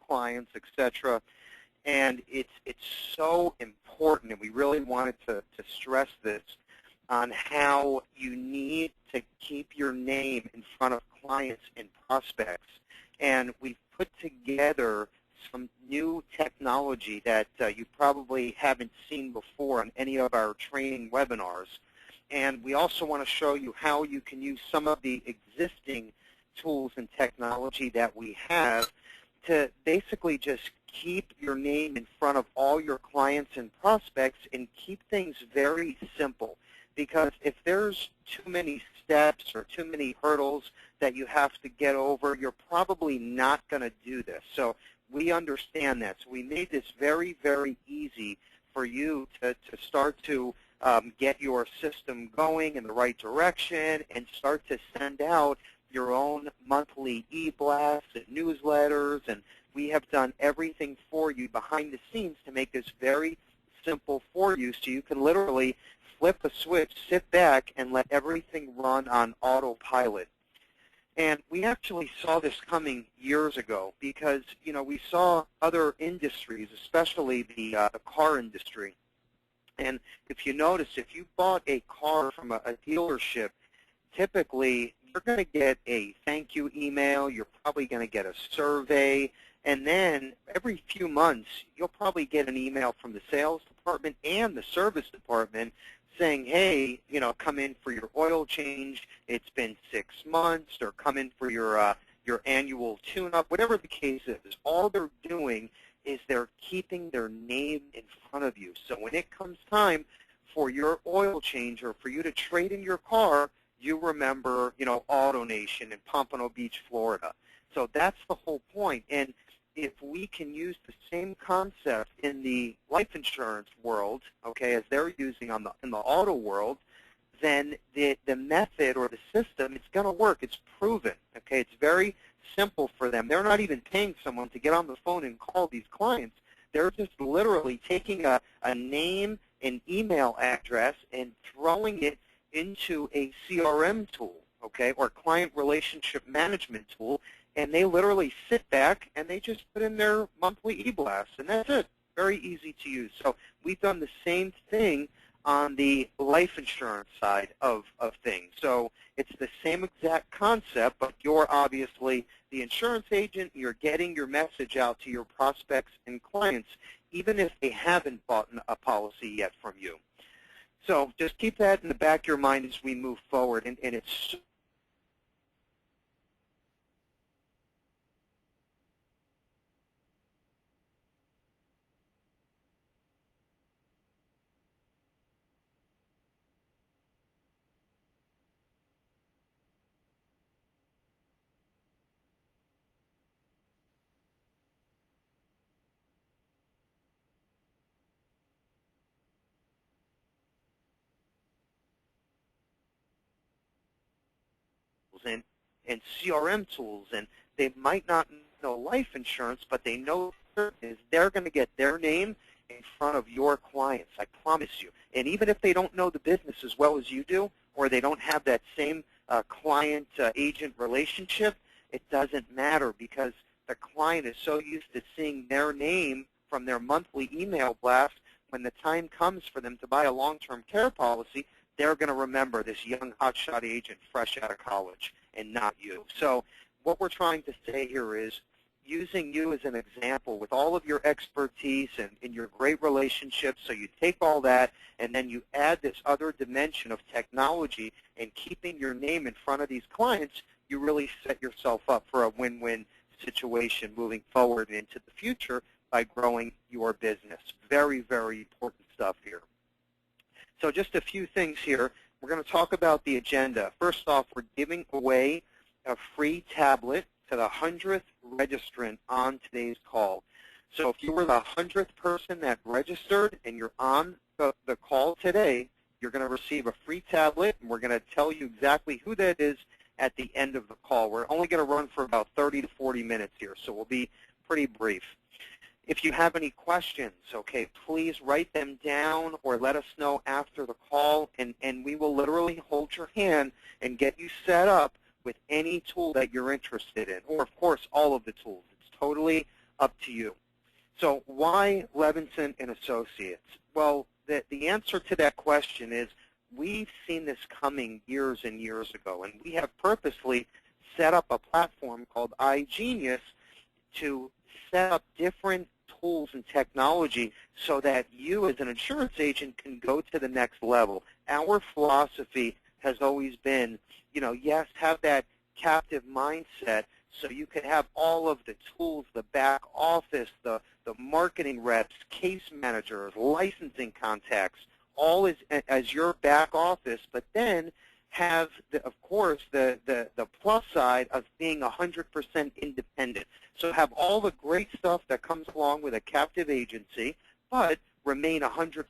clients, etc. And it's so important, and we really wanted to stress this on how you need to keep your name in front of clients and prospects. And we've put together some new technology that you probably haven't seen before on any of our training webinars. And we also want to show you how you can use some of the existing tools and technology that we have to basically just keep your name in front of all your clients and prospects and keep things very simple. Because if there's too many steps or too many hurdles that you have to get over, you're probably not going to do this. So we understand that. So we made this very, very easy for you to start to get your system going in the right direction and start to send out your own monthly e-blasts and newsletters. And we have done everything for you behind the scenes to make this very simple for you, so you can literally flip a switch, sit back, and let everything run on autopilot. And we actually saw this coming years ago because, you know, we saw other industries, especially the car industry. And if you notice, if you bought a car from a dealership, typically you're going to get a thank you email, you're probably going to get a survey, and then every few months you'll probably get an email from the sales department and the service department saying, hey, you know, come in for your oil change, it's been 6 months, or come in for your annual tune-up, whatever the case is. All they're doing is they're keeping their name in front of you. So when it comes time for your oil change or for you to trade in your car, you remember, you know, AutoNation in Pompano Beach, Florida. So that's the whole point. And if we can use the same concept in the life insurance world, okay, as they're using in the auto world, then the method or the system, it's going to work. It's proven, okay? It's very simple for them. They're not even paying someone to get on the phone and call these clients. They're just literally taking a name, an email address, and throwing it into a CRM tool, okay, or client relationship management tool, and they literally sit back and they just put in their monthly e-blast, and that's it. Very easy to use. So we've done the same thing on the life insurance side of things. So it's the same exact concept, but you're obviously the insurance agent. You're getting your message out to your prospects and clients, even if they haven't bought a policy yet from you. So just keep that in the back of your mind as we move forward, and it's and CRM tools, and they might not know life insurance, but they know is they're going to get their name in front of your clients, I promise you. And even if they don't know the business as well as you do, or they don't have that same client-agent relationship, it doesn't matter, because the client is so used to seeing their name from their monthly email blast. When the time comes for them to buy a long-term care policy, they're going to remember this young hotshot agent fresh out of college and not you. So what we're trying to say here is using you as an example with all of your expertise and your great relationships. So you take all that and then you add this other dimension of technology and keeping your name in front of these clients, you really set yourself up for a win-win situation moving forward into the future by growing your business. Very, very important stuff here. So just a few things here. We're going to talk about the agenda. First off, we're giving away a free tablet to the 100th registrant on today's call. So if you were the 100th person that registered and you're on the call today, you're going to receive a free tablet, and we're going to tell you exactly who that is at the end of the call. We're only going to run for about 30 to 40 minutes here, so we'll be pretty brief. If you have any questions, okay, please write them down or let us know after the call, and we will literally hold your hand and get you set up with any tool that you're interested in, or, of course, all of the tools. It's totally up to you. So why Levinson and Associates? Well, the answer to that question is we've seen this coming years and years ago, and we have purposely set up a platform called iGenius to set up different tools and technology so that you as an insurance agent can go to the next level. Our philosophy has always been, yes, have that captive mindset so you can have all of the tools, the back office, the marketing reps, case managers, licensing contacts, all as your back office, but then have, of course, the plus side of being 100% independent. So have all the great stuff that comes along with a captive agency, but remain 100%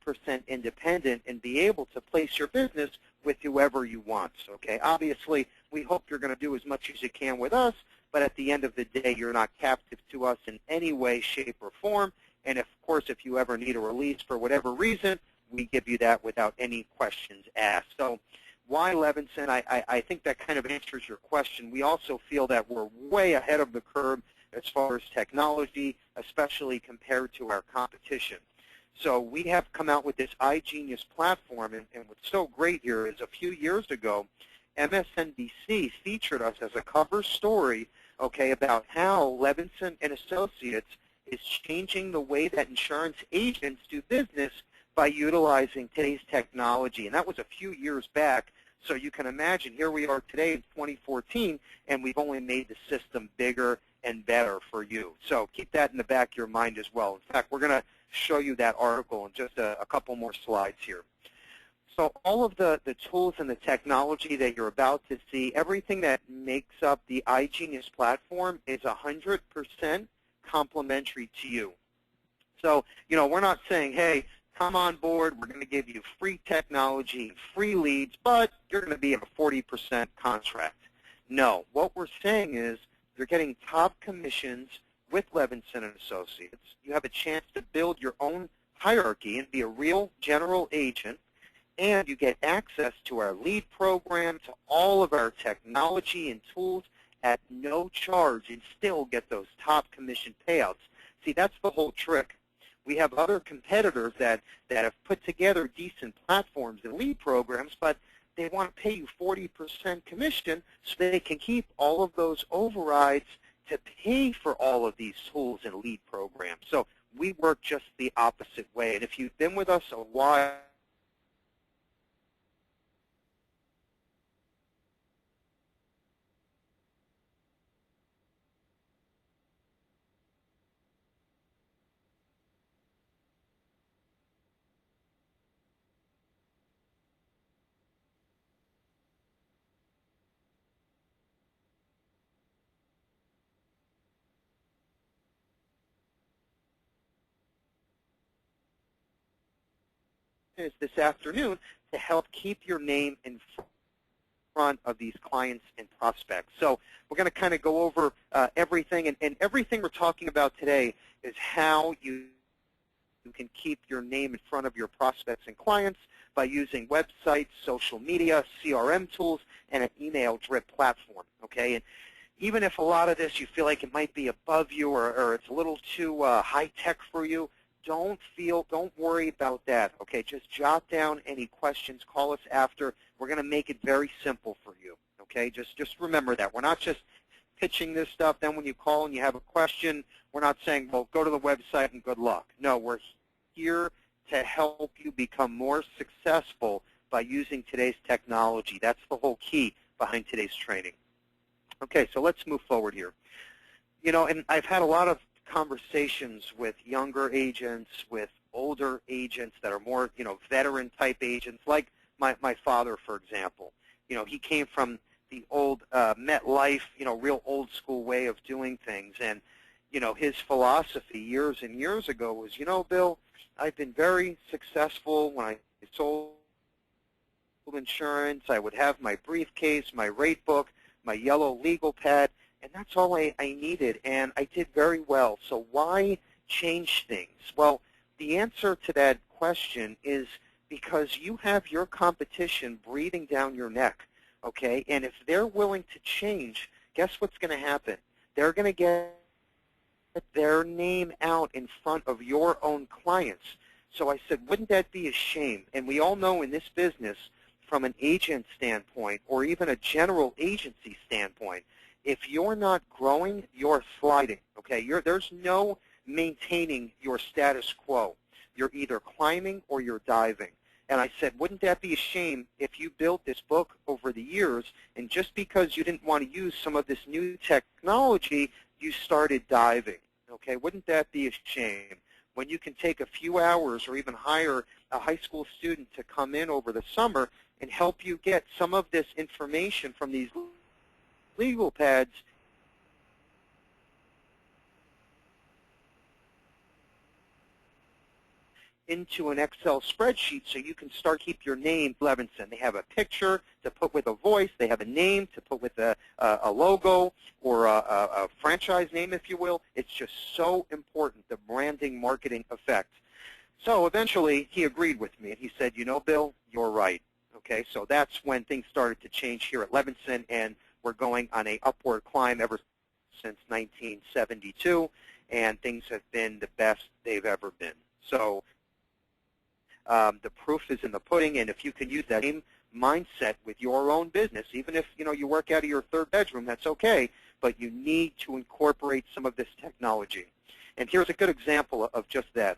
independent and be able to place your business with whoever you want. Okay, obviously, we hope you're going to do as much as you can with us, but at the end of the day, you're not captive to us in any way, shape, or form. And of course, if you ever need a release for whatever reason, we give you that without any questions asked. So why Levinson? I think that kind of answers your question. We also feel that we're way ahead of the curve as far as technology, especially compared to our competition. So we have come out with this iGenius platform, and what's so great here is a few years ago, MSNBC featured us as a cover story, okay, about how Levinson and Associates is changing the way that insurance agents do business by utilizing today's technology. And that was a few years back. So you can imagine, here we are today in 2014, and we've only made the system bigger and better for you. So keep that in the back of your mind as well. In fact, we're going to show you that article in just a couple more slides here. So all of the tools and the technology that you're about to see, everything that makes up the iGenius platform is 100% complimentary to you. So, we're not saying, hey, come on board, we're going to give you free technology, free leads, but you're going to be at a 40% contract. No, what we're saying is you're getting top commissions with Levinson and Associates. You have a chance to build your own hierarchy and be a real general agent, and you get access to our lead program, to all of our technology and tools at no charge, and still get those top commission payouts. See, that's the whole trick. We have other competitors that have put together decent platforms and lead programs, but they want to pay you 40% commission so they can keep all of those overrides to pay for all of these tools and lead programs. So we work just the opposite way. And if you've been with us a while, is this afternoon to help keep your name in front of these clients and prospects. So we're going to kind of go over everything, and everything we're talking about today is how you can keep your name in front of your prospects and clients by using websites, social media, CRM tools, and an email drip platform, okay? And even if a lot of this you feel like it might be above you or it's a little too high-tech for you, don't worry about that, okay? Just jot down any questions, call us after. We're going to make it very simple for you, okay? Just remember that. We're not just pitching this stuff, then when you call and you have a question, we're not saying, well, go to the website and good luck. No, we're here to help you become more successful by using today's technology. That's the whole key behind today's training. Okay, so let's move forward here. And I've had a lot of conversations with younger agents, with older agents that are more, veteran-type agents, like my father, for example. He came from the old MetLife, real old-school way of doing things. And, his philosophy years and years ago was, Bill, I've been very successful when I sold insurance. I would have my briefcase, my rate book, my yellow legal pad, and that's all I needed, and I did very well. So why change things? Well, the answer to that question is because you have your competition breathing down your neck, okay? And if they're willing to change, guess what's going to happen? They're going to get their name out in front of your own clients. So I said, wouldn't that be a shame? And we all know in this business, from an agent standpoint or even a general agency standpoint, if you're not growing, you're sliding. Okay, there's no maintaining your status quo. You're either climbing or you're diving. And I said, wouldn't that be a shame if you built this book over the years, and just because you didn't want to use some of this new technology, you started diving? Okay, wouldn't that be a shame? When you can take a few hours or even hire a high school student to come in over the summer and help you get some of this information from these legal pads into an Excel spreadsheet so you can start keep your name Levinson. They have a picture to put with a voice. They have a name to put with a logo or a franchise name, if you will. It's just so important, the branding marketing effect. So eventually he agreed with me, and he said, you know, Bill, you're right. Okay, so that's when things started to change here at Levinson, and we're going on an upward climb ever since 1972, and things have been the best they've ever been. So the proof is in the pudding, and if you can use that same mindset with your own business, even if you work out of your third bedroom, that's okay, but you need to incorporate some of this technology. And here's a good example of just that.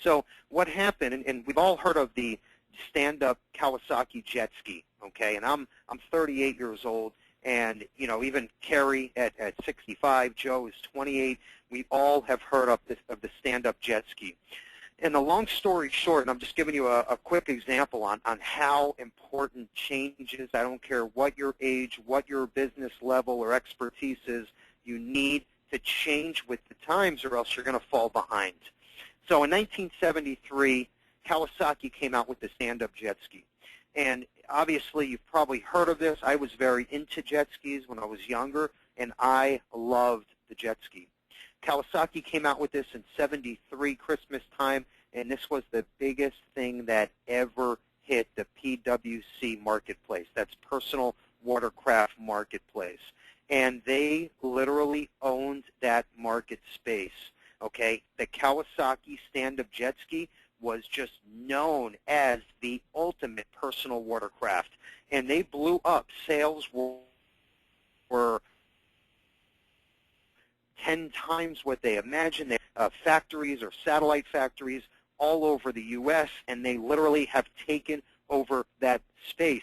So what happened, and we've all heard of the stand-up Kawasaki jet ski, okay? And I'm 38 years old, and even Kerry at 65, Joe is 28. We all have heard of the stand-up jet ski. And the long story short, and I'm just giving you a quick example on how important changes, I don't care what your age, what your business level or expertise is, you need to change with the times or else you're going to fall behind. So in 1973, Kawasaki came out with the stand-up jet ski. And obviously, you've probably heard of this. I was very into jet skis when I was younger, and I loved the jet ski. Kawasaki came out with this in '73 Christmas time, and this was the biggest thing that ever hit the PWC marketplace. That's personal watercraft marketplace. And they literally owned that market space. Okay, the Kawasaki stand-up jet ski was just known as the ultimate personal watercraft, and they blew up. Sales were 10 times what they imagined. They factories or satellite factories all over the U.S., and they literally have taken over that space.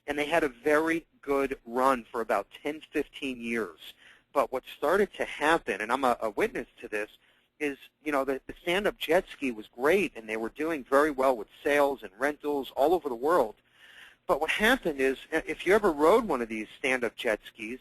And they had a very good run for about 10, 15 years. But what started to happen, and I'm a witness to this, is, the stand-up jet ski was great, and they were doing very well with sales and rentals all over the world. But what happened is, if you ever rode one of these stand-up jet skis,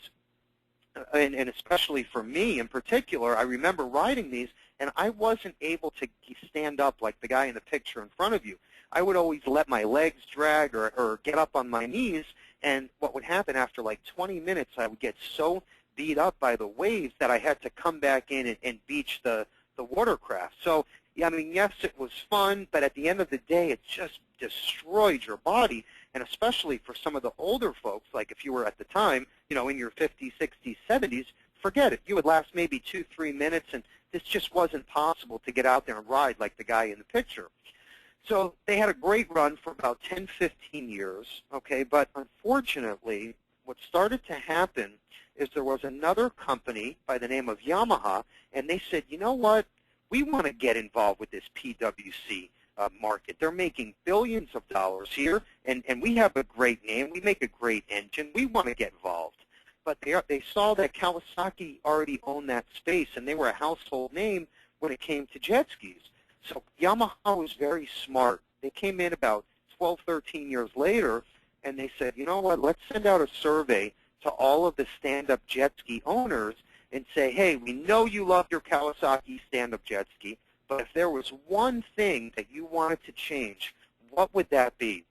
and especially for me in particular, I remember riding these, and I wasn't able to stand up like the guy in the picture in front of you. I would always let my legs drag or get up on my knees, and what would happen after like 20 minutes, I would get so beat up by the waves that I had to come back in and beach the watercraft. So, I mean, yes, it was fun, but at the end of the day, it just destroyed your body, and especially for some of the older folks, like if you were at the time, in your 50s, 60s, 70s, forget it. You would last maybe 2-3 minutes, and this just wasn't possible to get out there and ride like the guy in the picture. So they had a great run for about 10, 15 years, okay, but unfortunately, what started to happen is there was another company by the name of Yamaha, and they said, you know what, we want to get involved with this PWC market. They're making billions of dollars here, and we have a great name. We make a great engine. We want to get involved. But they saw that Kawasaki already owned that space, and they were a household name when it came to jet skis. So Yamaha was very smart. They came in about 12, 13 years later, and they said, you know what, let's send out a survey to all of the stand-up jet ski owners and say, hey, we know you love your Kawasaki stand-up jet ski, but if there was one thing that you wanted to change, what would that be?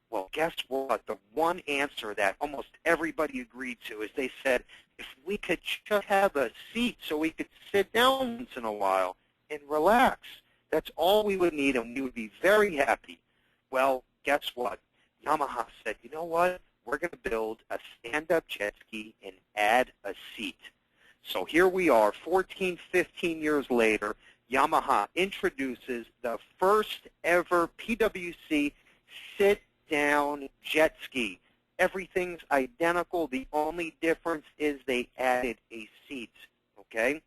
Well, guess what? The one answer that almost everybody agreed to is they said, if we could just have a seat so we could sit down once in a while and relax, that's all we would need, and we would be very happy. Well, guess what? Yamaha said, you know what? We're going to build a stand-up jet ski and add a seat. So here we are, 14, 15 years later, Yamaha introduces the first ever PWC sit-down jet ski. Everything's identical. The only difference is they added a seat, okay?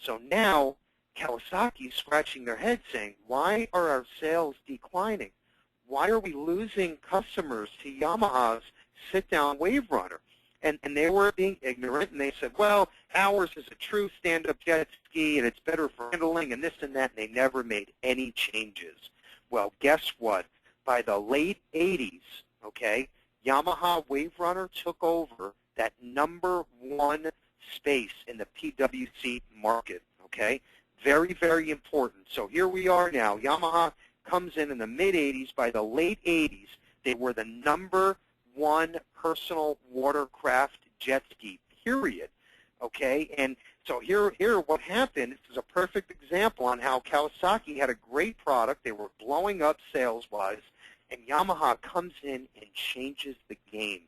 So now Kawasaki's scratching their head saying, why are our sales declining? Why are we losing customers to Yamaha's sit-down Wave Runner? And they were being ignorant, and they said, well, ours is a true stand-up jet ski, and it's better for handling, and this and that, and they never made any changes. Well, guess what? By the late 80s, okay, Yamaha Wave Runner took over that #1 space in the PWC market, okay? Very, very important. So here we are now. Yamaha comes in the mid-80s. By the late 80s, they were the #1 personal watercraft jet ski, period. Okay, and so here what happened, this is a perfect example on how Kawasaki had a great product. They were blowing up sales-wise, and Yamaha comes in and changes the game.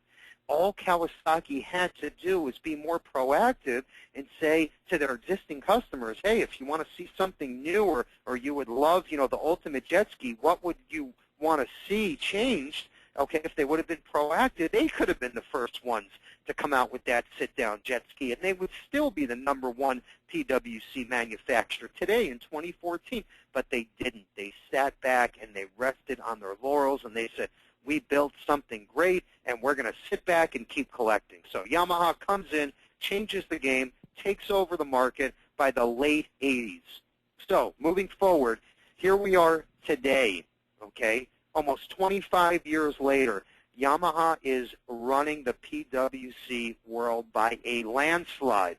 All Kawasaki had to do was be more proactive and say to their existing customers, hey, if you want to see something new or you would love, the ultimate jet ski, what would you want to see changed? Okay, if they would have been proactive, they could have been the first ones to come out with that sit-down jet ski, and they would still be the #1 PWC manufacturer today in 2014. But they didn't. They sat back and they rested on their laurels, and they said, we built something great, and we're going to sit back and keep collecting. So Yamaha comes in, changes the game, takes over the market by the late 80s. So moving forward, here we are today, okay? Almost 25 years later, Yamaha is running the PWC world by a landslide.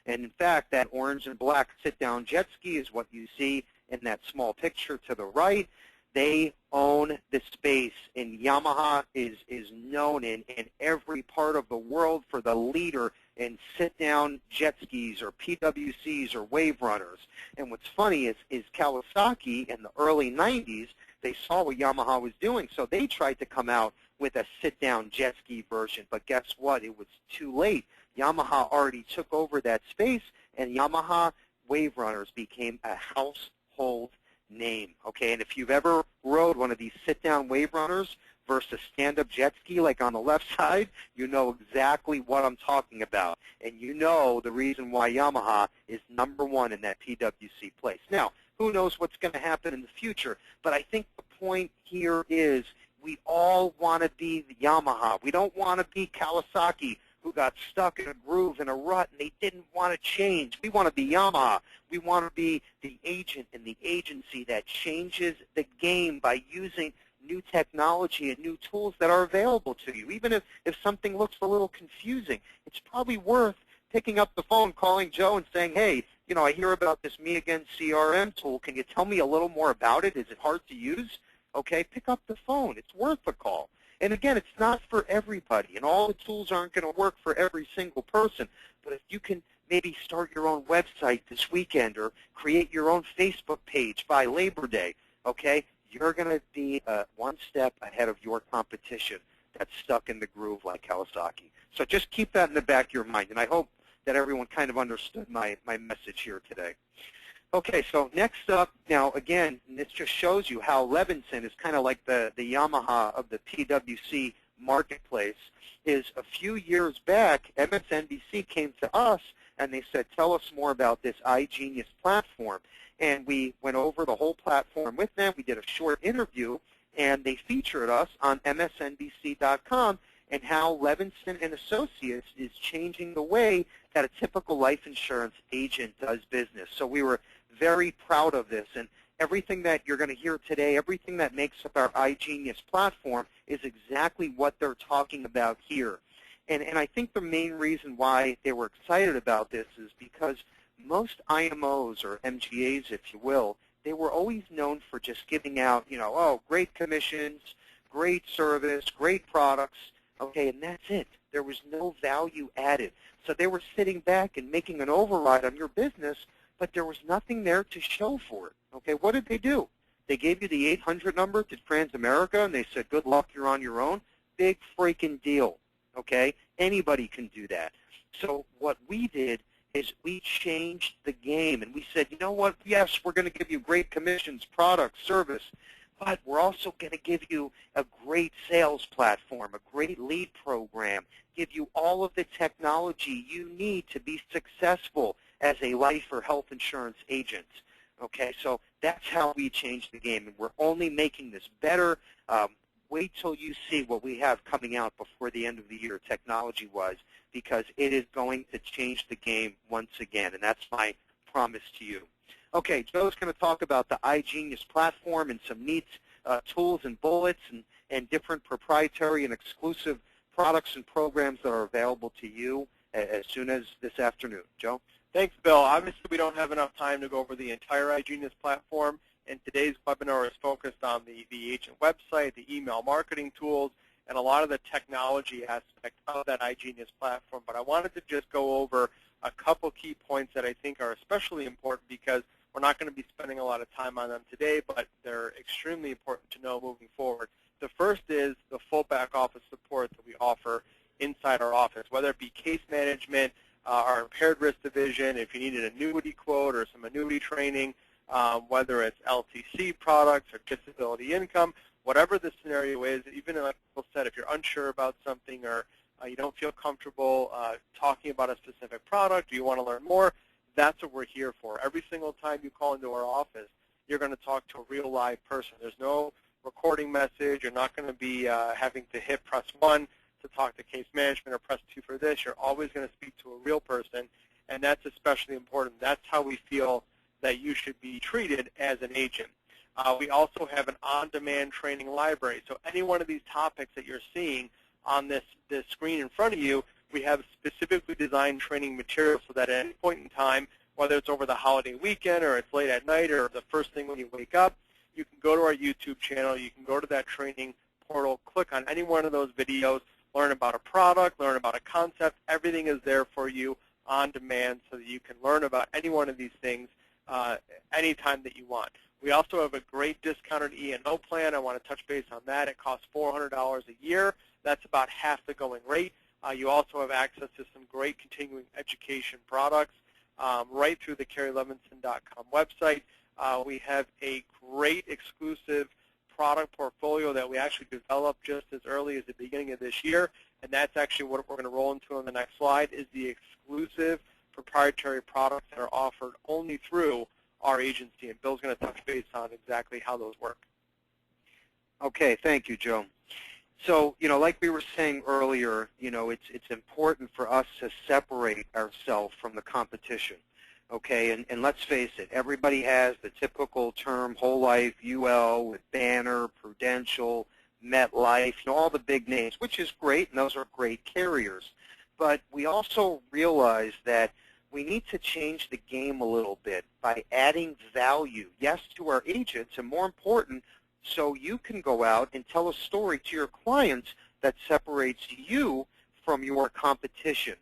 And in fact, that orange and black sit-down jet ski is what you see in that small picture to the right. They own the space, and Yamaha is known in every part of the world for the leader in sit-down jet skis or PWCs or wave runners. And what's funny is Kawasaki in the early 90s, they saw what Yamaha was doing, so they tried to come out with a sit-down jet ski version. But guess what? It was too late. Yamaha already took over that space, and Yamaha Wave Runners became a household name. Okay, and if you've ever rode one of these sit-down Wave Runners versus stand-up jet ski, like on the left side, you know exactly what I'm talking about, and you know the reason why Yamaha is #1 in that PWC place. Now, who knows what's going to happen in the future, but I think the point here is we all want to be the Yamaha. We don't want to be Kawasaki, who got stuck in a groove, in a rut, and they didn't want to change. We want to be Yamaha. We want to be the agent and the agency that changes the game by using new technology and new tools that are available to you. Even if something looks a little confusing, it's probably worth picking up the phone, calling Joe, and saying, hey, I hear about this Me Again CRM tool. Can you tell me a little more about it? Is it hard to use? Okay, pick up the phone. It's worth a call. And again, it's not for everybody, and all the tools aren't going to work for every single person. But if you can maybe start your own website this weekend or create your own Facebook page by Labor Day, okay, you're going to be one step ahead of your competition that's stuck in the groove like Kawasaki. So just keep that in the back of your mind, and I hope that everyone kind of understood my message here today. Okay, so next up, now again, this just shows you how Levinson is kind of like the Yamaha of the PWC marketplace, is a few years back, MSNBC came to us and they said, tell us more about this iGenius platform. And we went over the whole platform with them. We did a short interview, and they featured us on MSNBC.com and how Levinson and Associates is changing the way that a typical life insurance agent does business. So we were very proud of this, and everything that you're going to hear today, everything that makes up our iGenius platform is exactly what they're talking about here. And I think the main reason why they were excited about this is because most IMOs, or MGAs if you will, they were always known for just giving out, oh, great commissions, great service, great products, okay, and that's it. There was no value added. So they were sitting back and making an override on your business, but there was nothing there to show for it. Okay, what did they do? They gave you the 800 number to Transamerica, and they said, good luck, you're on your own. Big freaking deal, okay? Anybody can do that. So what we did is we changed the game, and we said, you know what, yes, we're going to give you great commissions, product, service, but we're also going to give you a great sales platform, a great lead program, give you all of the technology you need to be successful as a life or health insurance agent. Okay, so that's how we changed the game, and we're only making this better. Wait till you see what we have coming out before the end of the year, technology-wise, because it is going to change the game once again, and that's my promise to you. Okay, Joe's going to talk about the iGenius platform and some neat tools and bullets and different proprietary and exclusive products and programs that are available to you as soon as this afternoon. Joe? Thanks, Bill. Obviously, we don't have enough time to go over the entire iGenius platform, and today's webinar is focused on the agent website, the email marketing tools, and a lot of the technology aspect of that iGenius platform. But I wanted to just go over a couple key points that I think are especially important because we're not going to be spending a lot of time on them today, but they're extremely important to know moving forward. The first is the full back office support that we offer inside our office, whether it be case management, our impaired risk division, if you need an annuity quote or some annuity training, whether it's LTC products or disability income, whatever the scenario is, even like Bill said, if you're unsure about something or you don't feel comfortable talking about a specific product or you want to learn more, that's what we're here for. Every single time you call into our office, you're going to talk to a real live person. There's no recording message. You're not going to be having to hit press 1 to talk to case management or press 2 for this. You're always going to speak to a real person, and that's especially important. That's how we feel that you should be treated as an agent. We also have an on-demand training library. So any one of these topics that you're seeing on this screen in front of you, we have specifically designed training materials so that at any point in time, whether it's over the holiday weekend or it's late at night or the first thing when you wake up, you can go to our YouTube channel, you can go to that training portal, click on any one of those videos, learn about a product, learn about a concept. Everything is there for you on demand so that you can learn about any one of these things anytime that you want. We also have a great discounted E&O plan. I want to touch base on that. It costs $400 a year. That's about half the going rate. You also have access to some great continuing education products right through the CarrieLevinson.com website. We have a great exclusive product portfolio that we actually developed just as early as the beginning of this year, and that's actually what we're going to roll into on the next slide is the exclusive proprietary products that are offered only through our agency, and Bill's going to touch base on exactly how those work. Okay, thank you, Joe. So, like we were saying earlier, it's important for us to separate ourselves from the competition. Okay, and let's face it, everybody has the typical term whole life, UL, with Banner, Prudential, MetLife, all the big names, which is great, and those are great carriers. But we also realize that we need to change the game a little bit by adding value, yes, to our agents, and more important, so you can go out and tell a story to your clients that separates you from your competition.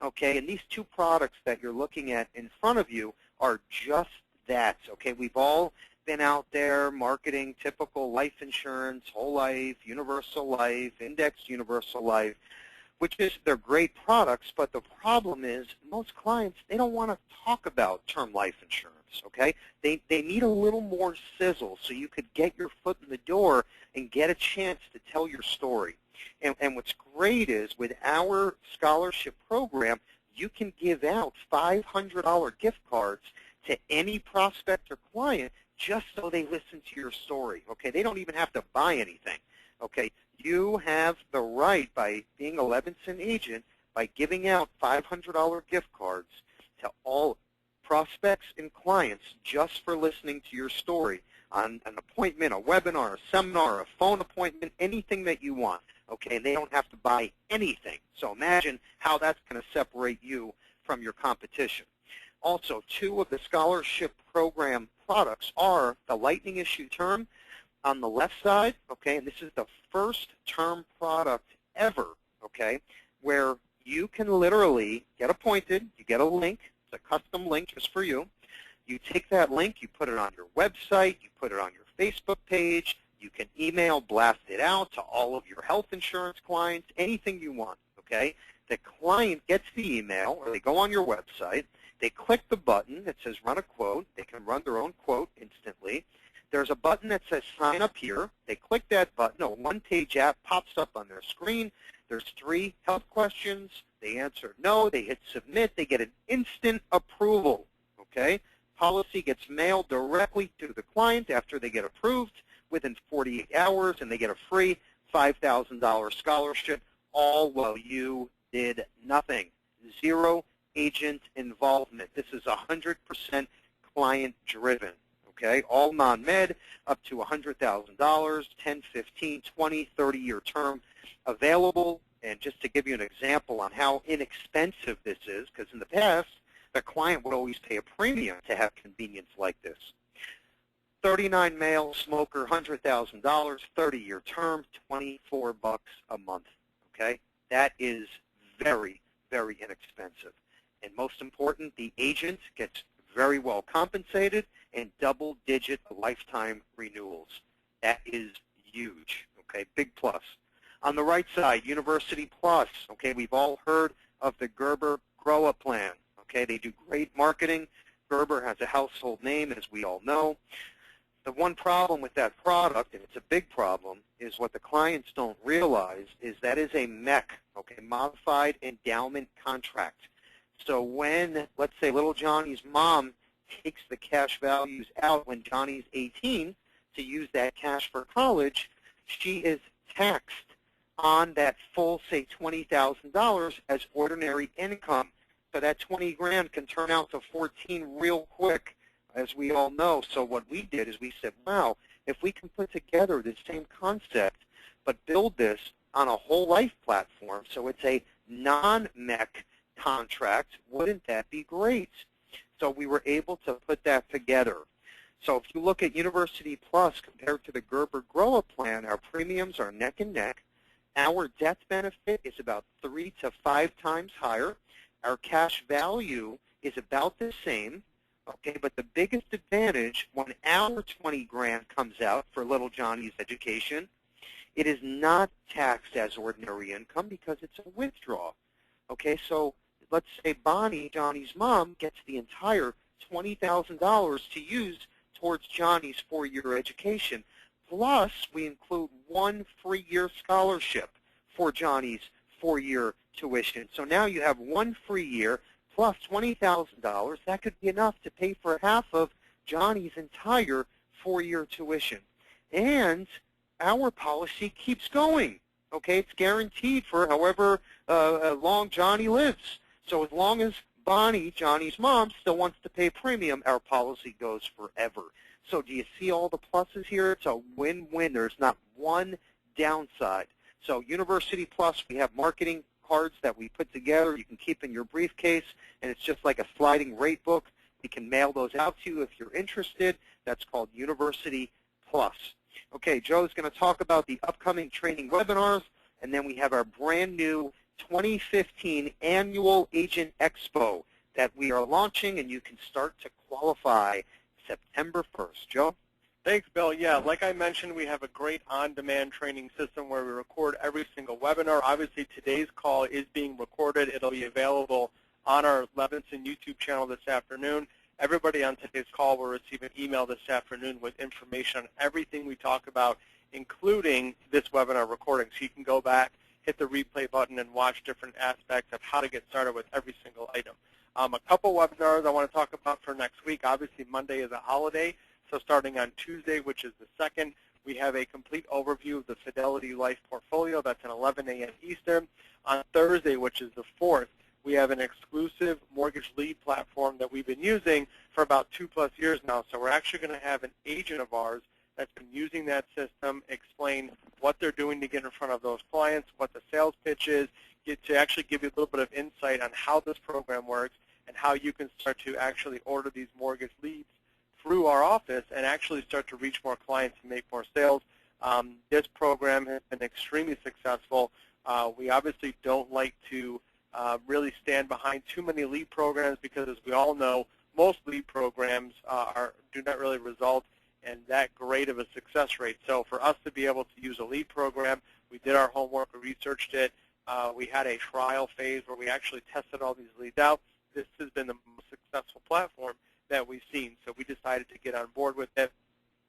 Okay, and these two products that you're looking at in front of you are just that. Okay, we've all been out there marketing typical life insurance, whole life, universal life, indexed universal life, which is, they're great products, but the problem is most clients, they don't want to talk about term life insurance, okay? They need a little more sizzle so you could get your foot in the door and get a chance to tell your story. And what's great is with our scholarship program, you can give out $500 gift cards to any prospect or client just so they listen to your story, okay? They don't even have to buy anything, okay? You have the right, by being a Levinson agent, by giving out $500 gift cards to all prospects and clients just for listening to your story on an appointment, a webinar, a seminar, a phone appointment, anything that you want. Okay, and they don't have to buy anything. So imagine how that's going to separate you from your competition. Also, two of the scholarship program products are the Lightning Issue Term on the left side, okay, and this is the first term product ever, okay, where you can literally get appointed, you get a link, it's a custom link just for you. You take that link, you put it on your website, you put it on your Facebook page, you can email blast it out to all of your health insurance clients, anything you want, okay? The client gets the email, or they go on your website, they click the button that says run a quote. They can run their own quote instantly. There's a button that says sign up here. They click that button. A one-page app pops up on their screen. There's 3 health questions. They answer no. They hit submit. They get an instant approval. Okay? Policy gets mailed directly to the client after they get approved within 48 hours, and they get a free $5,000 scholarship, all while you did nothing. 0 agent involvement. This is 100% client-driven. Okay, all non-med, up to $100,000, 10, 15, 20, 30-year term available. And just to give you an example on how inexpensive this is, because in the past, the client would always pay a premium to have convenience like this. 39 male, smoker, $100,000, 30-year term, $24 a month. Okay, that is very, very inexpensive. And most important, the agent gets very well compensated and double-digit lifetime renewals. That is huge. Okay, big plus. On the right side, University Plus. Okay, we've all heard of the Gerber Grow-Up Plan. Okay, they do great marketing. Gerber has a household name, as we all know. The one problem with that product, and it's a big problem, is what the clients don't realize is that is a MEC, okay, modified endowment contract. So when, let's say, little Johnny's mom takes the cash values out when Johnny's 18 to use that cash for college, she is taxed on that full, say, $20,000 as ordinary income. So that 20 grand can turn out to 14 real quick, as we all know. So what we did is we said, wow, if we can put together the same concept but build this on a whole life platform, so it's a non-MEC contract, wouldn't that be great? So we were able to put that together. So if you look at University Plus compared to the Gerber Grow-Up Plan, our premiums are neck and neck. Our death benefit is about 3 to 5 times higher. Our cash value is about the same. Okay, but the biggest advantage when our 20 grand comes out for little Johnny's education, it is not taxed as ordinary income because it's a withdrawal. Okay, so let's say Bonnie, Johnny's mom, gets the entire $20,000 to use towards Johnny's 4-year education. Plus, we include 1 free year scholarship for Johnny's 4-year tuition. So now you have 1 free year plus $20,000. That could be enough to pay for half of Johnny's entire 4-year tuition. And our policy keeps going. Okay, it's guaranteed for however long Johnny lives. So as long as Bonnie, Johnny's mom, still wants to pay premium, our policy goes forever. So do you see all the pluses here? It's a win-win. There's not one downside. So University Plus, we have marketing cards that we put together. You can keep in your briefcase, and it's just like a sliding rate book. We can mail those out to you if you're interested. That's called University Plus. Okay, Joe's going to talk about the upcoming training webinars, and then we have our brand new 2015 Annual Agent Expo that we are launching, and you can start to qualify September 1st. Joe? Thanks, Bill. Yeah, like I mentioned, we have a great on-demand training system where we record every single webinar. Obviously, today's call is being recorded. It'll be available on our Levinson YouTube channel this afternoon. Everybody on today's call will receive an email this afternoon with information on everything we talk about, including this webinar recording. So you can go back, hit the replay button, and watch different aspects of how to get started with every single item. A couple webinars I want to talk about for next week. Obviously, Monday is a holiday. So starting on Tuesday, which is the 2nd, we have a complete overview of the Fidelity Life portfolio. That's at 11 a.m. Eastern. On Thursday, which is the 4th, we have an exclusive mortgage lead platform that we've been using for about 2+ years now. So we're actually going to have an agent of ours that's been using that system explain what they're doing to get in front of those clients, what the sales pitch is, to actually give you a little bit of insight on how this program works and how you can start to actually order these mortgage leads through our office and actually start to reach more clients and make more sales. This program has been extremely successful. We obviously don't like to really stand behind too many lead programs because, as we all know, most lead programs do not really result in that great of a success rate. So for us to be able to use a lead program, we did our homework, we researched it, We had a trial phase where we actually tested all these leads out. This has been the most successful platform that we've seen, so we decided to get on board with it.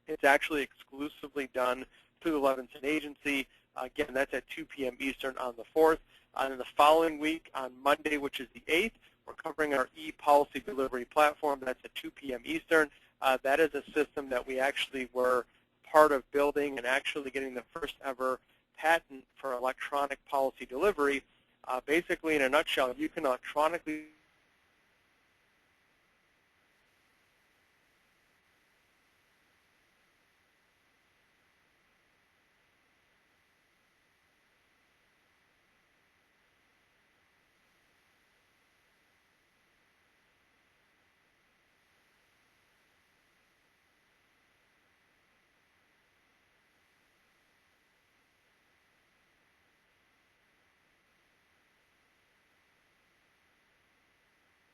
It's actually exclusively done through the Levinson Agency. Again, that's at 2 p.m. Eastern on the 4th. And then the following week, on Monday, which is the 8th, we're covering our e-policy delivery platform. That's at 2 p.m. Eastern. That is a system that we actually were part of building and actually getting the first ever patent for electronic policy delivery. Basically, in a nutshell, you can electronically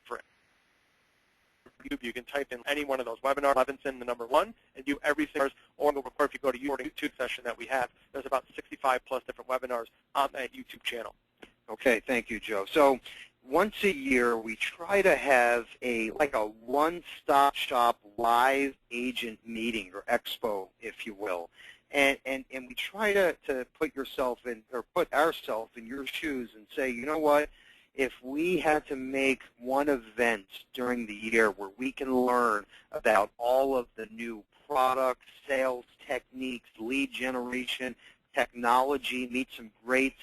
for YouTube. You can type in any one of those webinars, Levinson, the number 1, and do every single, or if you go to your YouTube session that we have, there's about 65 plus different webinars on that YouTube channel. Okay, thank you, Joe. So once a year, we try to have like a one-stop shop live agent meeting or expo, if you will. And we try to put yourself in, or put ourselves in your shoes and say, you know what, if we had to make one event during the year where we can learn about all of the new products, sales techniques, lead generation, technology, meet some great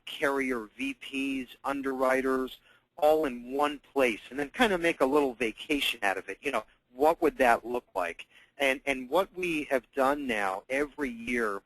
carrier VPs, underwriters, all in one place, and then kind of make a little vacation out of it. You know, what would that look like? And what we have done now every year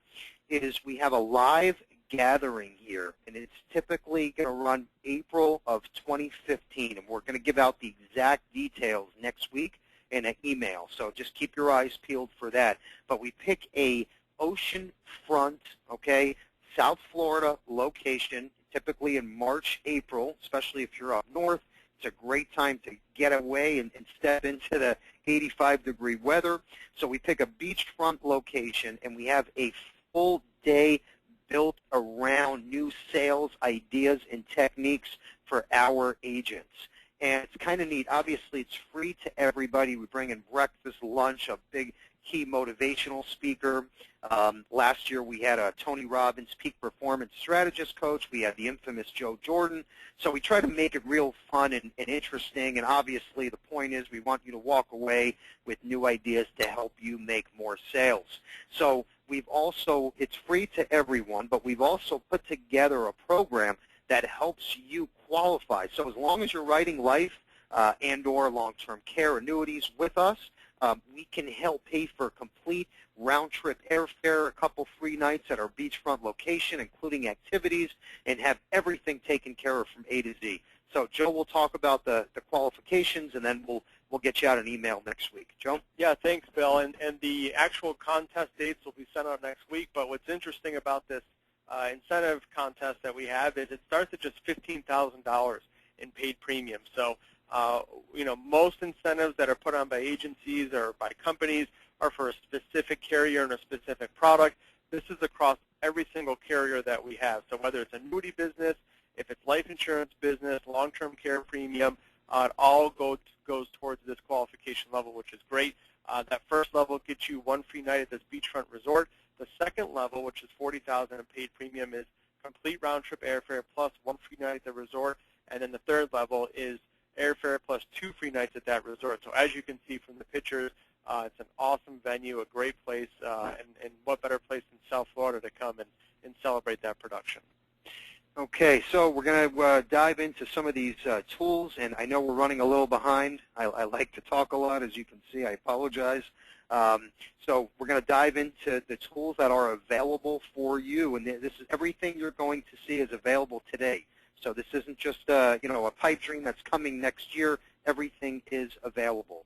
is we have a live gathering here, and it's typically going to run April of 2015, and we're going to give out the exact details next week in an email. So just keep your eyes peeled for that. But we pick a oceanfront, okay, South Florida location, typically in March, April, especially if you're up north. It's a great time to get away and step into the 85-degree weather. So we pick a beachfront location, and we have a full day built around new sales ideas and techniques for our agents. And it's kind of neat. Obviously, it's free to everybody. We bring in breakfast, lunch, a big key motivational speaker. Last year we had a Tony Robbins peak performance strategist coach. We had the infamous Joe Jordan. So we try to make it real fun and interesting. And obviously the point is we want you to walk away with new ideas to help you make more sales. So we've also, it's free to everyone, but we've also put together a program that helps you qualify. So as long as you're writing life and or long-term care annuities with us, we can help pay for complete round-trip airfare, a couple free nights at our beachfront location, including activities, and have everything taken care of from A to Z. So Joe will talk about the qualifications, and then we'll get you out an email next week. Joe? Yeah, thanks, Bill. And the actual contest dates will be sent out next week. But what's interesting about this incentive contest that we have is it starts at just $15,000 in paid premium. So you know, most incentives that are put on by agencies or by companies are for a specific carrier and a specific product. This is across every single carrier that we have. So whether it's annuity business, if it's life insurance business, long-term care premium, it all goes towards this qualification level, which is great. That first level gets you one free night at this beachfront resort. The second level, which is $40,000 in paid premium, is complete round-trip airfare plus one free night at the resort. And then the third level is airfare plus 2 free nights at that resort. So as you can see from the pictures, it's an awesome venue, a great place, and what better place than South Florida to come and celebrate that production. Okay, so we're going to dive into some of these tools, and I know we're running a little behind. I like to talk a lot, as you can see. I apologize. So we're going to dive into the tools that are available for you, and this is everything you're going to see is available today. So this isn't just you know, a pipe dream that's coming next year. Everything is available.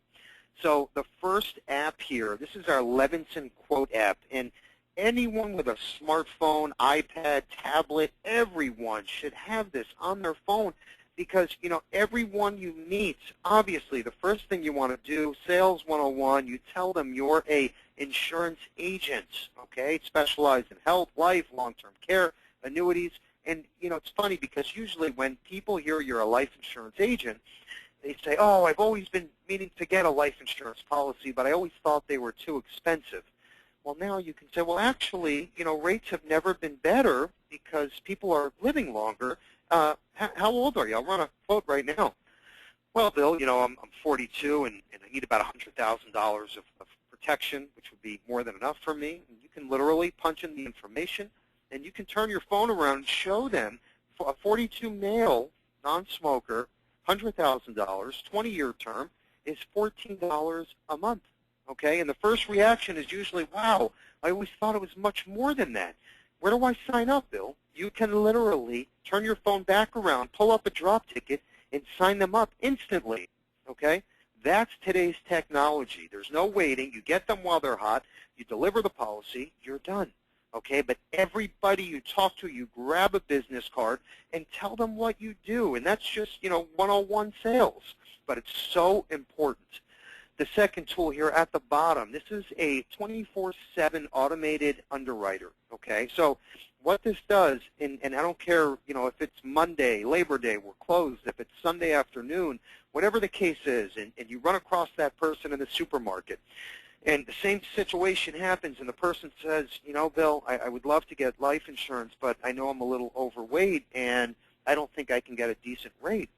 So the first app here, this is our Levinson Quote app, and anyone with a smartphone, iPad, tablet, everyone should have this on their phone because, you know, everyone you meet, obviously, the first thing you want to do, Sales 101, you tell them you're a insurance agent, okay, specialized in health, life, long-term care, annuities. And, it's funny because usually when people hear you're a life insurance agent, they say, oh, I've always been meaning to get a life insurance policy, but I always thought they were too expensive. Well, now you can say, well, actually, rates have never been better because people are living longer. How old are you? I'll run a quote right now. Well, Bill, I'm 42 and I need about $100,000 of protection, which would be more than enough for me. And you can literally punch in the information, and you can turn your phone around and show them for a 42 male, non-smoker, $100,000, 20-year term is $14 a month. Okay, and the first reaction is usually, wow, I always thought it was much more than that. Where do I sign up, Bill? You can literally turn your phone back around, pull up a drop ticket, and sign them up instantly. Okay? That's today's technology. There's no waiting. You get them while they're hot. You deliver the policy. You're done. Okay? But everybody you talk to, you grab a business card and tell them what you do. And that's just, 101 sales. But it's so important. The second tool here at the bottom, this is a 24/7 automated underwriter, okay? So what this does, and I don't care, if it's Monday, Labor Day, we're closed, if it's Sunday afternoon, whatever the case is, and you run across that person in the supermarket, and the same situation happens, and the person says, Bill, I would love to get life insurance, but I know I'm a little overweight, and I don't think I can get a decent rate.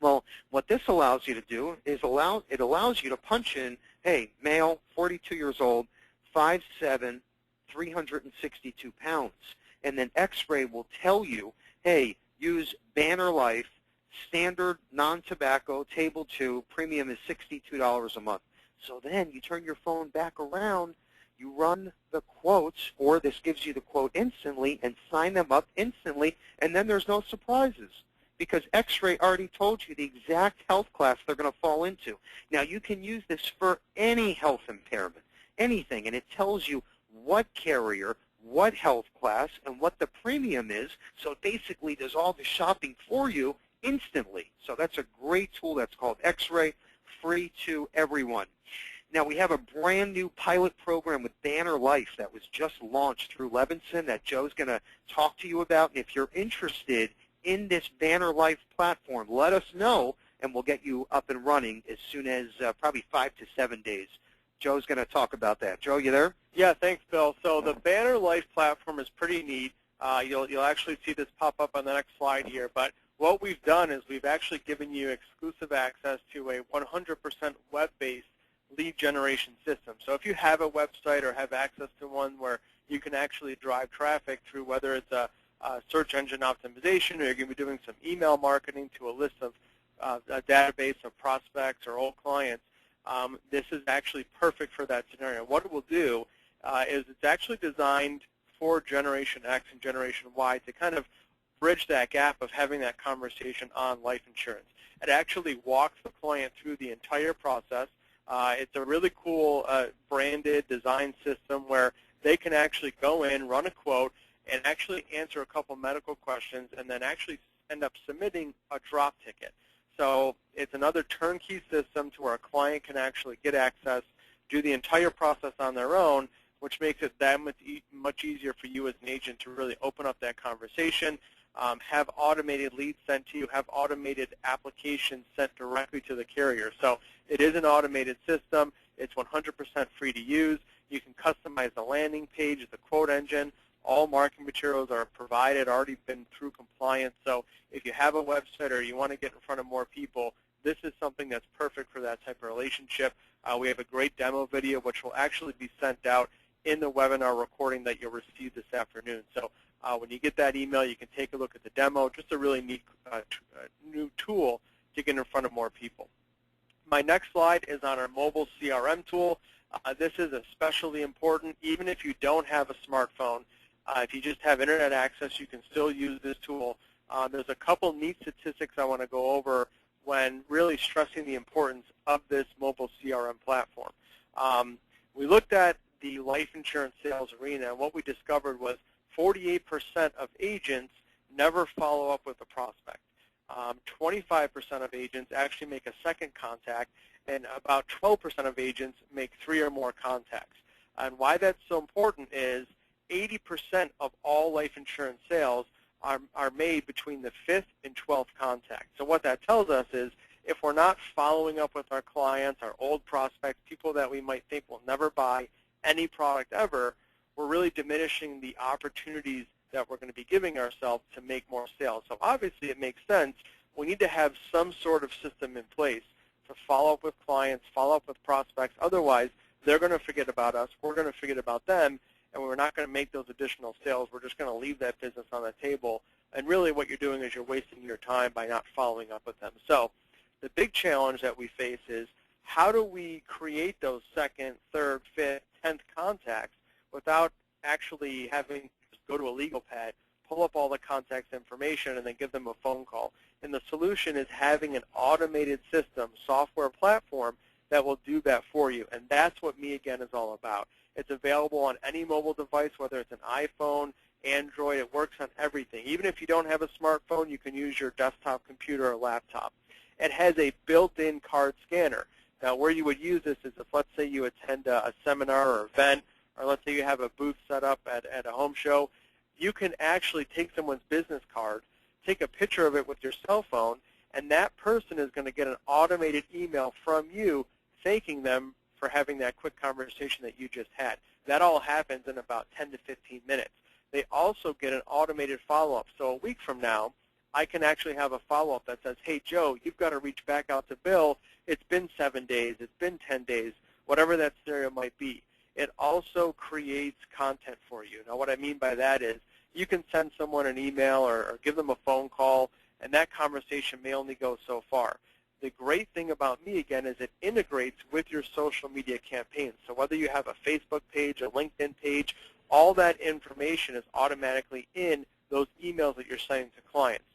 Well, what this allows you to do is it allows you to punch in, hey, male, 42 years old, 5'7", 362 pounds. And then X-Ray will tell you, hey, use Banner Life, standard, non-tobacco, table 2, premium is $62 a month. So then you turn your phone back around, you run the quotes, or this gives you the quote instantly, and sign them up instantly, and then there's no surprises, because X-Ray already told you the exact health class they're going to fall into. Now, you can use this for any health impairment, anything, and it tells you what carrier, what health class, and what the premium is, so it basically does all the shopping for you instantly. So that's a great tool. That's called X-Ray, free to everyone. Now, we have a brand new pilot program with Banner Life that was just launched through Levinson that Joe's going to talk to you about. And if you're interested in this Banner Life platform, let us know, and we'll get you up and running as soon as probably 5 to 7 days. Joe's going to talk about that. Joe, you there? Yeah, thanks, Bill. So the Banner Life platform is pretty neat. You'll actually see this pop up on the next slide here. But what we've done is we've actually given you exclusive access to a 100% web-based lead generation system. So if you have a website or have access to one where you can actually drive traffic through, whether it's a search engine optimization, or you're going to be doing some email marketing to a list of a database of prospects or old clients, this is actually perfect for that scenario. What it will do is it's actually designed for Generation X and Generation Y to kind of bridge that gap of having that conversation on life insurance. It actually walks the client through the entire process. It's a really cool branded design system where they can actually go in, run a quote, and actually answer a couple medical questions, and then actually end up submitting a drop ticket. So it's another turnkey system to where a client can actually get access, do the entire process on their own, which makes it that much easier for you as an agent to really open up that conversation, have automated leads sent to you, have automated applications sent directly to the carrier. So it is an automated system. It's 100% free to use. You can customize the landing page, the quote engine. All marketing materials are provided, already been through compliance. So if you have a website or you want to get in front of more people, this is something that's perfect for that type of relationship. We have a great demo video, which will actually be sent out in the webinar recording that you'll receive this afternoon. So when you get that email, you can take a look at the demo. Just a really neat new tool to get in front of more people. My next slide is on our mobile CRM tool. This is especially important, even if you don't have a smartphone. If you just have internet access, you can still use this tool. There's a couple neat statistics I want to go over when really stressing the importance of this mobile CRM platform. We looked at the life insurance sales arena, and what we discovered was 48% of agents never follow up with a prospect. 25% of agents actually make a second contact, and about 12% of agents make 3 or more contacts. And why that's so important is 80% of all life insurance sales are made between the 5th and 12th contact. So what that tells us is if we're not following up with our clients, our old prospects, people that we might think will never buy any product ever, we're really diminishing the opportunities that we're going to be giving ourselves to make more sales. So obviously it makes sense. We need to have some sort of system in place to follow up with clients, follow up with prospects. Otherwise, they're going to forget about us, we're going to forget about them, and we're not going to make those additional sales. We're just going to leave that business on the table. And really what you're doing is you're wasting your time by not following up with them. So the big challenge that we face is how do we create those 2nd, 3rd, 5th, 10th contacts without actually having to go to a legal pad, pull up all the contacts information, and then give them a phone call. And the solution is having an automated system, software platform that will do that for you. And that's what MeAgain is all about. It's available on any mobile device, whether it's an iPhone, Android. It works on everything. Even if you don't have a smartphone, you can use your desktop computer or laptop. It has a built-in card scanner. Now, where you would use this is if, let's say, you attend a seminar or event, or let's say you have a booth set up at a home show, you can actually take someone's business card, take a picture of it with your cell phone, and that person is going to get an automated email from you thanking them for having that quick conversation that you just had. That all happens in about 10 to 15 minutes. They also get an automated follow-up. So a week from now, I can actually have a follow-up that says, hey, Joe, you've got to reach back out to Bill. It's been 7 days. It's been 10 days, whatever that scenario might be. It also creates content for you. Now, what I mean by that is you can send someone an email or give them a phone call, and that conversation may only go so far. The great thing about MeAgain is it integrates with your social media campaigns. So whether you have a Facebook page, a LinkedIn page, all that information is automatically in those emails that you're sending to clients.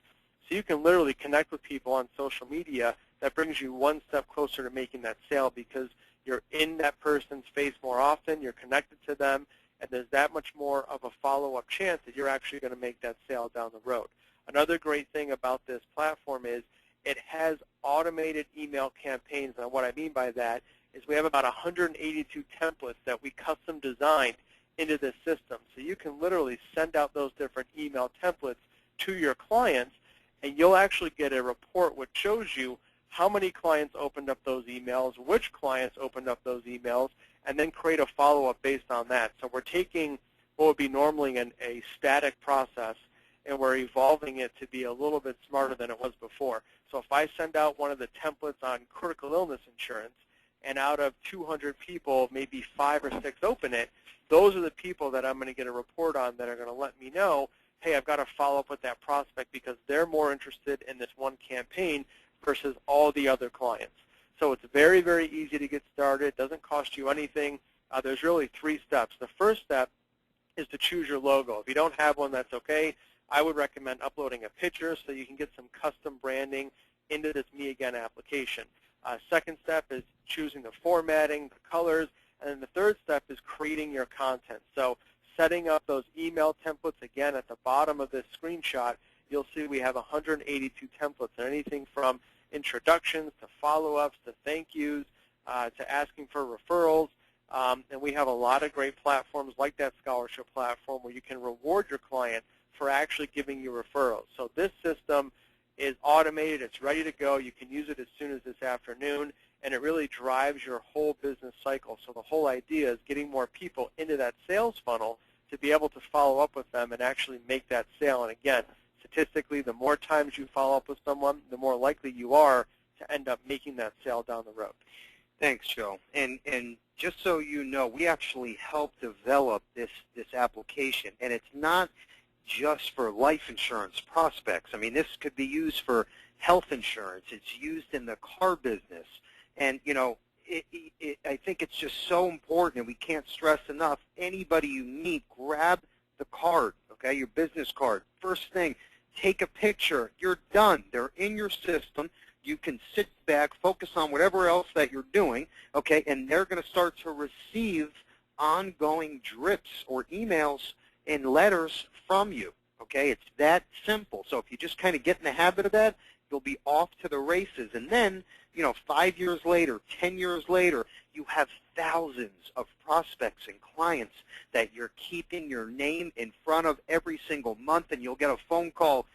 So you can literally connect with people on social media. That brings you one step closer to making that sale because you're in that person's face more often, you're connected to them, and there's that much more of a follow-up chance that you're actually going to make that sale down the road. Another great thing about this platform is it has automated email campaigns. And what I mean by that is we have about 182 templates that we custom designed into this system. So you can literally send out those different email templates to your clients, and you'll actually get a report which shows you how many clients opened up those emails, which clients opened up those emails, and then create a follow-up based on that. So we're taking what would be normally a static process, and we're evolving it to be a little bit smarter than it was before. So if I send out one of the templates on critical illness insurance, and out of 200 people, maybe 5 or 6 open it, those are the people that I'm going to get a report on that are going to let me know, hey, I've got to follow up with that prospect because they're more interested in this one campaign versus all the other clients. So it's very, very easy to get started. It doesn't cost you anything. There's really 3 steps. The first step is to choose your logo. If you don't have one, that's okay. I would recommend uploading a picture so you can get some custom branding into this MeAgain application. Second step is choosing the formatting, the colors, and then the third step is creating your content. So setting up those email templates, again, at the bottom of this screenshot, you'll see we have 182 templates, and anything from introductions to follow-ups to thank yous to asking for referrals. And we have a lot of great platforms like that scholarship platform where you can reward your client for actually giving you referrals. So this system is automated. It's ready to go. You can use it as soon as this afternoon, and it really drives your whole business cycle. So the whole idea is getting more people into that sales funnel to be able to follow up with them and actually make that sale. And again, statistically, the more times you follow up with someone, the more likely you are to end up making that sale down the road. Thanks, Joe. And just so you know, we actually helped develop this application, and it's not just for life insurance prospects. I mean, this could be used for health insurance. It's used in the car business. And, you know, I think it's just so important, and we can't stress enough, anybody you meet, grab the card, okay, your business card. First thing, take a picture. You're done. They're in your system. You can sit back, focus on whatever else that you're doing, okay, and they're going to start to receive ongoing drips or emails and letters from you, okay? It's that simple. So if you just kind of get in the habit of that, you'll be off to the races. And then, 5 years later, 10 years later, you have thousands of prospects and clients that you're keeping your name in front of every single month, and you'll get a phone call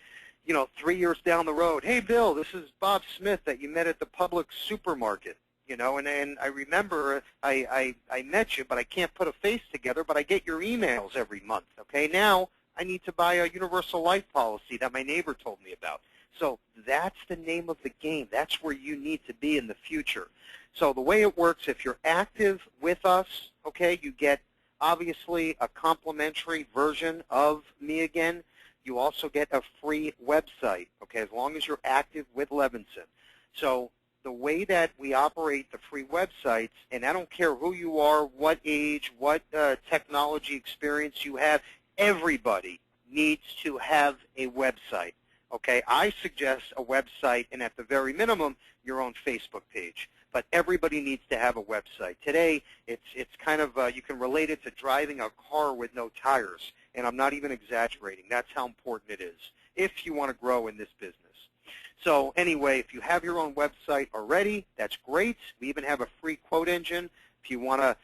3 years down the road. Hey, Bill, this is Bob Smith that you met at the Publix supermarket. And I remember I met you, but I can't put a face together, but I get your emails every month. Okay, now I need to buy a universal life policy that my neighbor told me about. So that's the name of the game. That's where you need to be in the future. So the way it works, if you're active with us, okay, you get obviously a complimentary version of Me Again. You also get a free website, okay, as long as you're active with Levinson. So the way that we operate the free websites, and I don't care who you are, what age, what technology experience you have, everybody needs to have a website. Okay, I suggest a website and at the very minimum, your own Facebook page. But everybody needs to have a website. Today, it's kind of, you can relate it to driving a car with no tires. And I'm not even exaggerating. That's how important it is if you want to grow in this business. So anyway, if you have your own website already, that's great. We even have a free quote engine. If you want to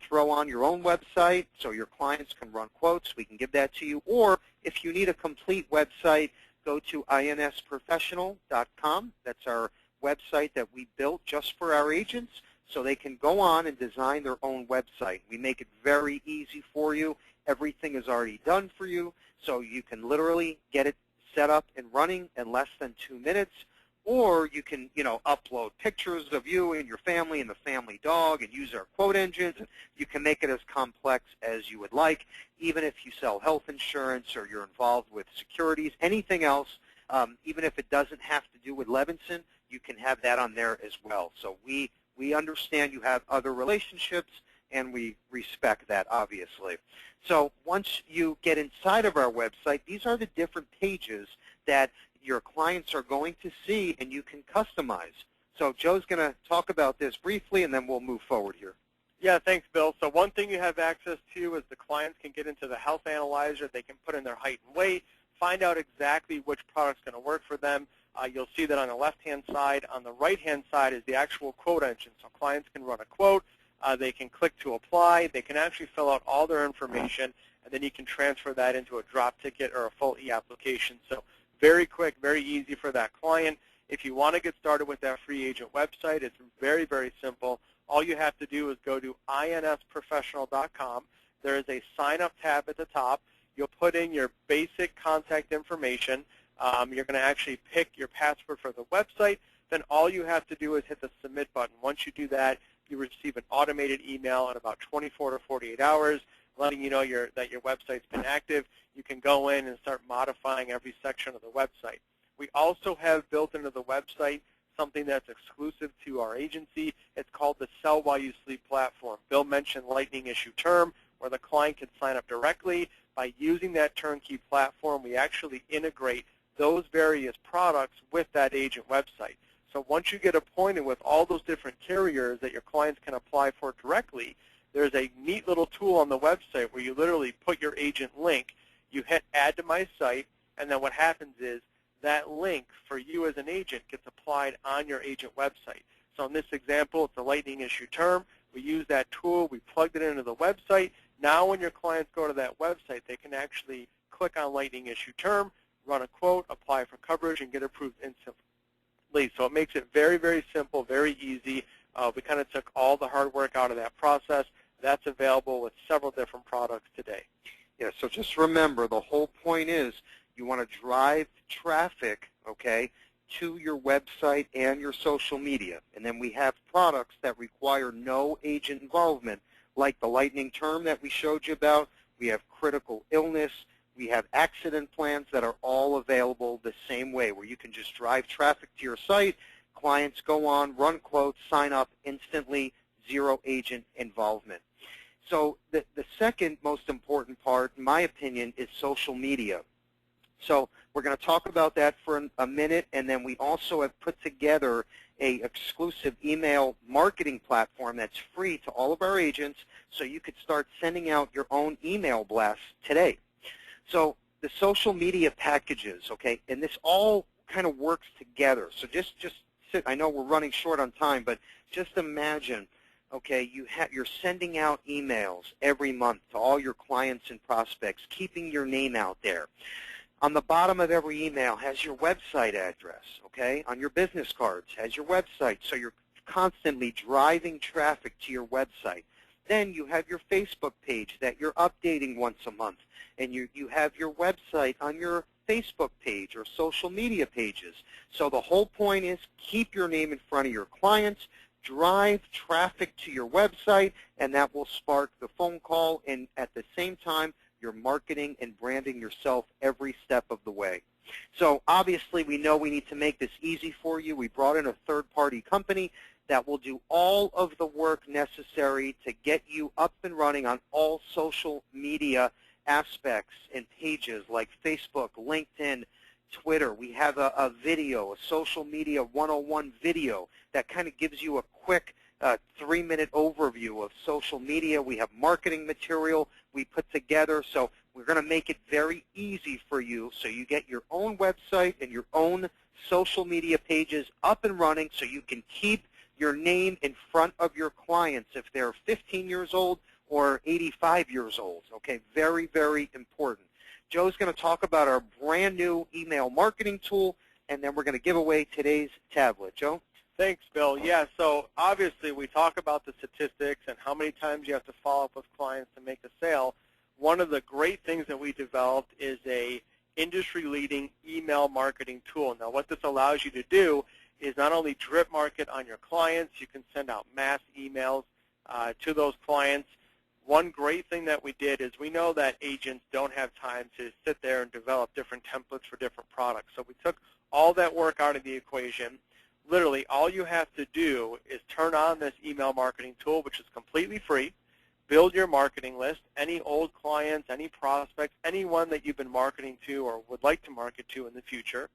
throw on your own website so your clients can run quotes, we can give that to you. Or if you need a complete website, go to insprofessional.com. That's our website that we built just for our agents so they can go on and design their own website. We make it very easy for you. Everything is already done for you, so you can literally get it set up and running in less than 2 minutes. Or you can, upload pictures of you and your family and the family dog and use our quote engines. You can make it as complex as you would like, even if you sell health insurance or you're involved with securities, anything else, even if it doesn't have to do with Levinson, you can have that on there as well. So we understand you have other relationships, and we respect that, obviously. So once you get inside of our website, these are the different pages that your clients are going to see and you can customize. So Joe's going to talk about this briefly, and then we'll move forward here. Yeah, thanks, Bill. So one thing you have access to is the clients can get into the health analyzer. They can put in their height and weight, find out exactly which product's going to work for them. You'll see that on the left-hand side. On the right-hand side is the actual quote engine. So clients can run a quote. They can click to apply. They can actually fill out all their information, and then you can transfer that into a drop ticket or a full e-application. So very quick, very easy for that client. If you want to get started with that free agent website, it's very, very simple. All you have to do is go to insprofessional.com. There is a sign-up tab at the top. You'll put in your basic contact information. You're going to actually pick your password for the website. Then all you have to do is hit the submit button. Once you do that, you receive an automated email in about 24 to 48 hours letting you know that your website's been active. You can go in and start modifying every section of the website. We also have built into the website something that's exclusive to our agency. It's called the Sell While You Sleep platform. Bill mentioned Lightning Issue Term, where the client can sign up directly. By using that turnkey platform, we actually integrate those various products with that agent website. So once you get appointed with all those different carriers that your clients can apply for directly, there's a neat little tool on the website where you literally put your agent link, you hit add to my site, and then what happens is that link for you as an agent gets applied on your agent website. So in this example, it's a Lightning Issue Term. We use that tool. We plugged it into the website. Now when your clients go to that website, they can actually click on Lightning Issue Term, run a quote, apply for coverage, and get approved instantly. So it makes it very, very simple, very easy. We kind of took all the hard work out of that process. That's available with several different products today. Yeah, so just remember, the whole point is you want to drive traffic, okay, to your website and your social media. And then we have products that require no agent involvement, like the Lightning Term that we showed you about. We have critical illness. We have accident plans that are all available the same way, where you can just drive traffic to your site. Clients go on, run quotes, sign up instantly, zero agent involvement. So the second most important part, in my opinion, is social media. So we're going to talk about that for a minute, and then we also have put together an exclusive email marketing platform that's free to all of our agents, so you could start sending out your own email blasts today. So the social media packages, okay, and this all kind of works together. So just sit. I know we're running short on time, but just imagine, okay, you're sending out emails every month to all your clients and prospects, keeping your name out there. On the bottom of every email has your website address, okay? On your business cards has your website, so you're constantly driving traffic to your website. Then you have your Facebook page that you're updating once a month, and you have your website on your Facebook page or social media pages. So the whole point is keep your name in front of your clients, drive traffic to your website, and that will spark the phone call, and at the same time, you're marketing and branding yourself every step of the way. So obviously we know we need to make this easy for you. We brought in a third-party company that will do all of the work necessary to get you up and running on all social media aspects and pages like Facebook, LinkedIn, Twitter. We have a video, a social media 101 video that kind of gives you a quick 3-minute overview of social media. We have marketing material we put together, so we're going to make it very easy for you so you get your own website and your own social media pages up and running so you can keep your name in front of your clients if they're 15 years old or 85 years old. Okay, very, very important. Joe's going to talk about our brand new email marketing tool, and then we're going to give away today's tablet. Joe? Thanks, Bill. Yeah, so obviously we talk about the statistics and how many times you have to follow up with clients to make a sale. One of the great things that we developed is a industry-leading email marketing tool. Now, what this allows you to do is not only drip market on your clients, you can send out mass emails to those clients. One great thing that we did is we know that agents don't have time to sit there and develop different templates for different products. So we took all that work out of the equation. Literally, all you have to do is turn on this email marketing tool, which is completely free, build your marketing list, any old clients, any prospects, anyone that you've been marketing to or would like to market to in the future.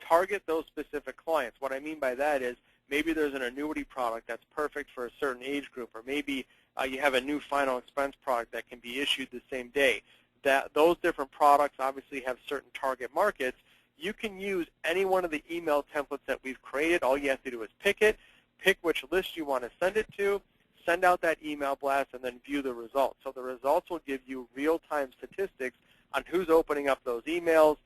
Target those specific clients. What I mean by that is maybe there's an annuity product that's perfect for a certain age group, or maybe you have a new final expense product that can be issued the same day. Those different products obviously have certain target markets. You can use any one of the email templates that we've created. All you have to do is pick it, pick which list you want to send it to, send out that email blast, and then view the results. So the results will give you real-time statistics on who's opening up those emails,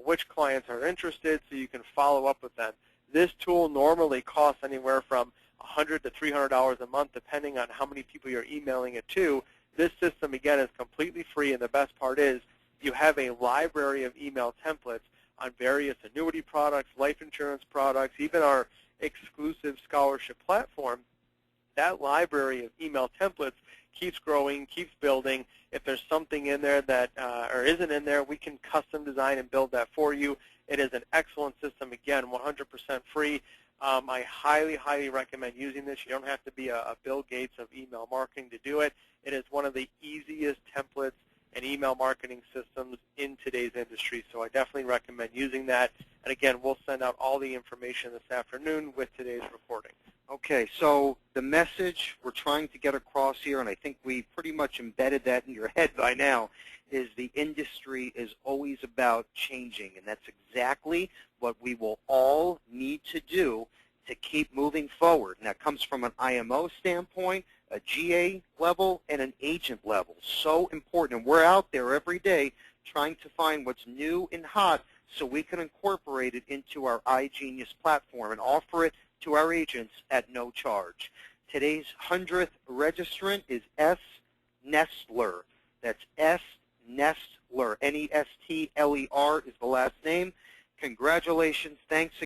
which clients are interested, so you can follow up with them. This tool normally costs anywhere from $100 to $300 a month, depending on how many people you're emailing it to. This system, again, is completely free, and the best part is you have a library of email templates on various annuity products, life insurance products, even our exclusive scholarship platform. That library of email templates keeps growing, keeps building. If there's something in there that or isn't in there, we can custom design and build that for you. It is an excellent system, again, 100% free. I highly, highly recommend using this. You don't have to be a Bill Gates of email marketing to do it. It is one of the easiest templates and email marketing systems in today's industry, so I definitely recommend using that. And again, we'll send out all the information this afternoon with today's recording. Okay, so the message we're trying to get across here, and I think we pretty much embedded that in your head by now, is the industry is always about changing, and that's exactly what we will all need to do to keep moving forward. And that comes from an IMO standpoint, a GA level, and an agent level. So important. And we're out there every day trying to find what's new and hot so we can incorporate it into our iGenius platform and offer it to our agents at no charge. Today's 100th registrant is S. Nestler. That's S. Nestler. Nestler is the last name. Congratulations. Thanks again.